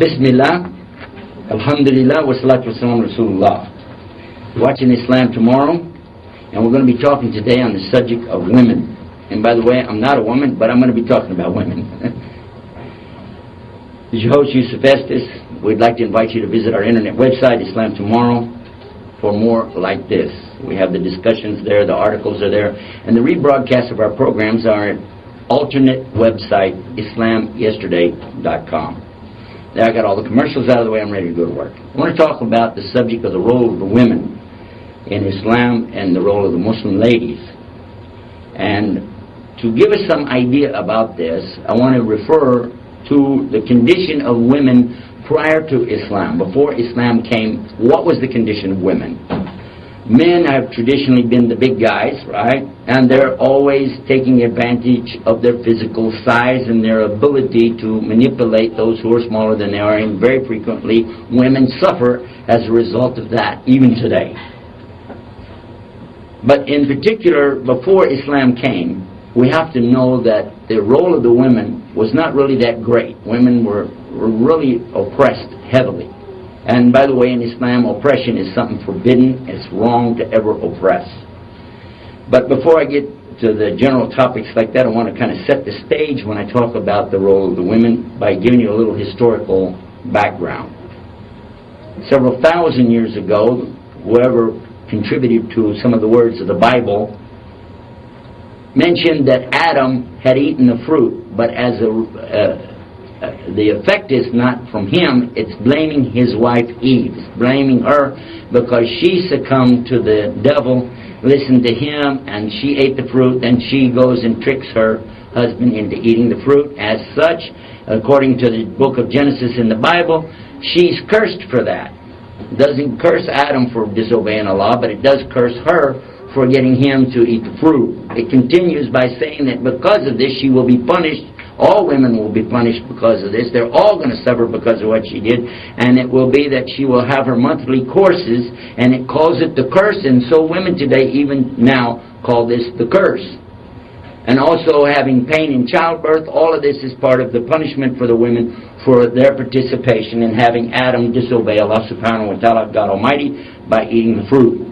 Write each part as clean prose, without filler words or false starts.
Bismillah, Alhamdulillah, wa salatu wa salam Rasulullah. Watching Islam Tomorrow, and we're going to be talking today on the subject of women. And by the way, I'm not a woman, but I'm going to be talking about women. As your host, Yusuf Estes, we'd like to invite you to visit our internet website, Islam Tomorrow, for more like this. We have the discussions there, the articles are there, and the rebroadcasts of our programs are at alternate website, islamyesterday.com. There I got all the commercials out of the way, I'm ready to go to work. I want to talk about the subject of the role of the women in Islam and the role of the Muslim ladies. And to give us some idea about this, I want to refer to the condition of women prior to Islam. Before Islam came, what was the condition of women? Men have traditionally been the big guys, right? And they're always taking advantage of their physical size and their ability to manipulate those who are smaller than they are. And very frequently, women suffer as a result of that, even today. But in particular, before Islam came, we have to know that the role of the women was not really that great. Women were really oppressed heavily. And by the way, in Islam, oppression is something forbidden. It's wrong to ever oppress. But before I get to the general topics like that, I want to kind of set the stage when I talk about the role of the women by giving you a little historical background. Several thousand years ago, whoever contributed to some of the words of the Bible mentioned that Adam had eaten the fruit, but as the effect is not from him, it's blaming his wife Eve. It's blaming her because she succumbed to the devil, listened to him, and she ate the fruit, then she goes and tricks her husband into eating the fruit. As such, according to the book of Genesis in the Bible, she's cursed for that. It doesn't curse Adam for disobeying Allah, but it does curse her for getting him to eat the fruit. It continues by saying that because of this she will be punished. All women will be punished because of this. They're all going to suffer because of what she did. And it will be that she will have her monthly courses, and it calls it the curse. And so women today, even now, call this the curse. And also having pain in childbirth, all of this is part of the punishment for the women for their participation in having Adam disobey Allah subhanahu wa ta'ala, God Almighty, by eating the fruit.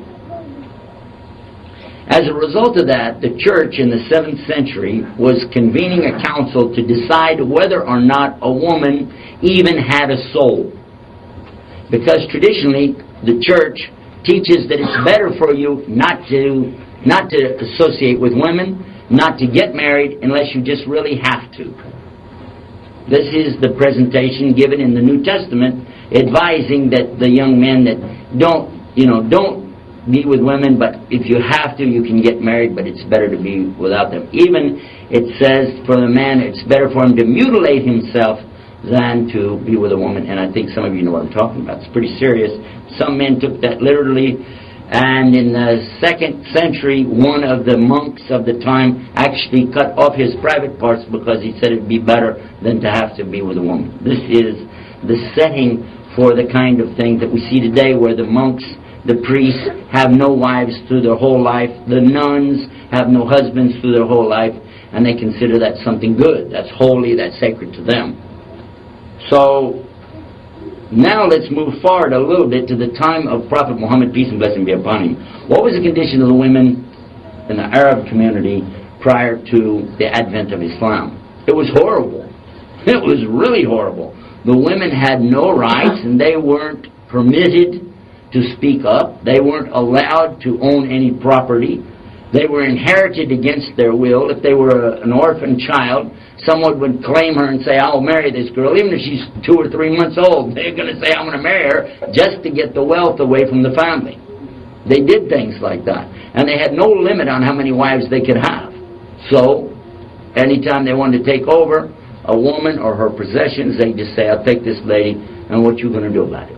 As a result of that, the church in the 7th century was convening a council to decide whether or not a woman even had a soul. Because traditionally, the church teaches that it's better for you not to associate with women, not to get married unless you just really have to. This is the presentation given in the New Testament, advising that the young men that don't be with women, but if you have to, you can get married, but it's better to be without them. Even it says for the man, it's better for him to mutilate himself than to be with a woman. And I think some of you know what I'm talking about. It's pretty serious. Some men took that literally, and in the 2nd century, one of the monks of the time actually cut off his private parts because he said it'd be better than to have to be with a woman. This is the setting for the kind of thing that we see today, where the monks, the priests, have no wives through their whole life. The nuns have no husbands through their whole life, and they consider that something good. That's holy, that's sacred to them. So now let's move forward a little bit to the time of Prophet Muhammad, peace and blessing be upon him. What was the condition of the women in the Arab community prior to the advent of Islam? It was horrible. It was really horrible. The women had no rights, and they weren't permitted to speak up. They weren't allowed to own any property. They were inherited against their will. If they were an orphan child, someone would claim her and say, I'll marry this girl. Even if she's 2 or 3 months old, they're going to say, I'm going to marry her just to get the wealth away from the family. They did things like that. And they had no limit on how many wives they could have. So, anytime they wanted to take over a woman or her possessions, they just say, I'll take this lady, and what you going to do about it?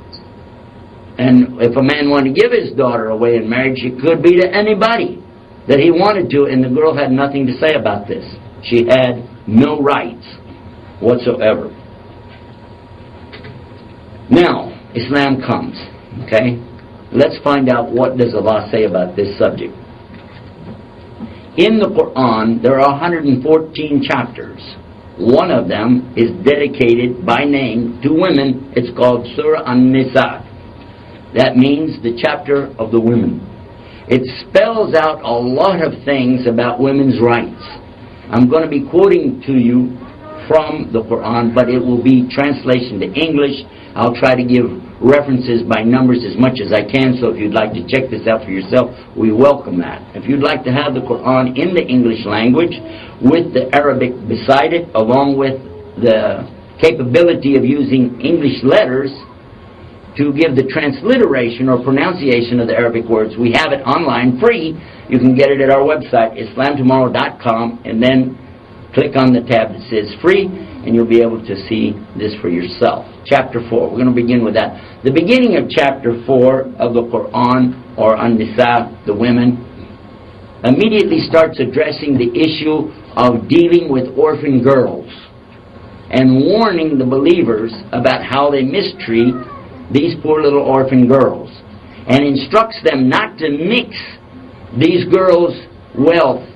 And if a man wanted to give his daughter away in marriage, it could be to anybody that he wanted to, and the girl had nothing to say about this. She had no rights whatsoever. Now, Islam comes, okay? Let's find out what does Allah say about this subject. In the Quran, there are 114 chapters. One of them is dedicated by name to women. It's called Surah An-Nisa. That means the chapter of the women. It spells out a lot of things about women's rights. I'm going to be quoting to you from the Quran, but it will be translation to English. I'll try to give references by numbers as much as I can, so if you'd like to check this out for yourself, we welcome that. If you'd like to have the Quran in the English language with the Arabic beside it, along with the capability of using English letters to give the transliteration or pronunciation of the Arabic words, we have it online free. You can get it at our website, islamtomorrow.com, and then click on the tab that says free, and you'll be able to see this for yourself. Chapter 4. We're going to begin with that. The beginning of chapter 4 of the Quran, or An-Nisa, the women, immediately starts addressing the issue of dealing with orphan girls and warning the believers about how they mistreat these poor little orphan girls, and instructs them not to mix these girls' wealth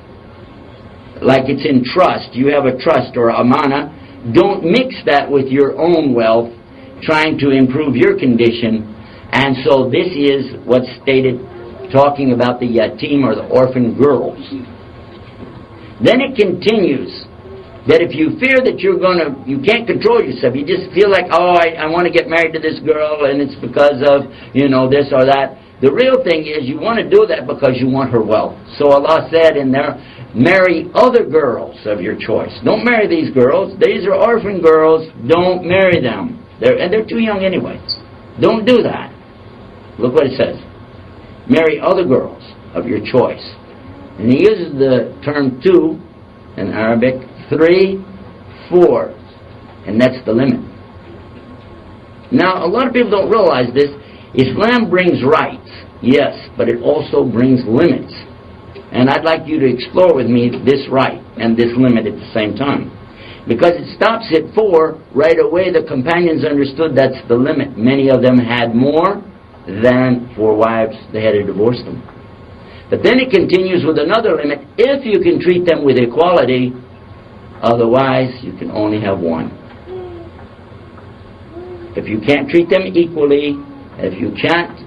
like it's in trust. You have a trust or amana. Don't mix that with your own wealth, trying to improve your condition. And so this is what's stated, talking about the yatim or the orphan girls. Then it continues that if you fear that you can't control yourself, you just feel like, oh, I want to get married to this girl, and it's because of, this or that. The real thing is you want to do that because you want her wealth. So Allah said in there, marry other girls of your choice. Don't marry these girls. These are orphan girls. Don't marry them. They're too young anyway. Don't do that. Look what it says. Marry other girls of your choice. And he uses the term two in Arabic, 3, 4. And that's the limit. Now, a lot of people don't realize this. Islam brings rights, yes, but it also brings limits. And I'd like you to explore with me this right and this limit at the same time. Because it stops at 4, right away the companions understood that's the limit. Many of them had more than 4 wives. They had to divorce them. But then it continues with another limit. If you can treat them with equality, otherwise you can only have 1. If you can't treat them equally, if you can't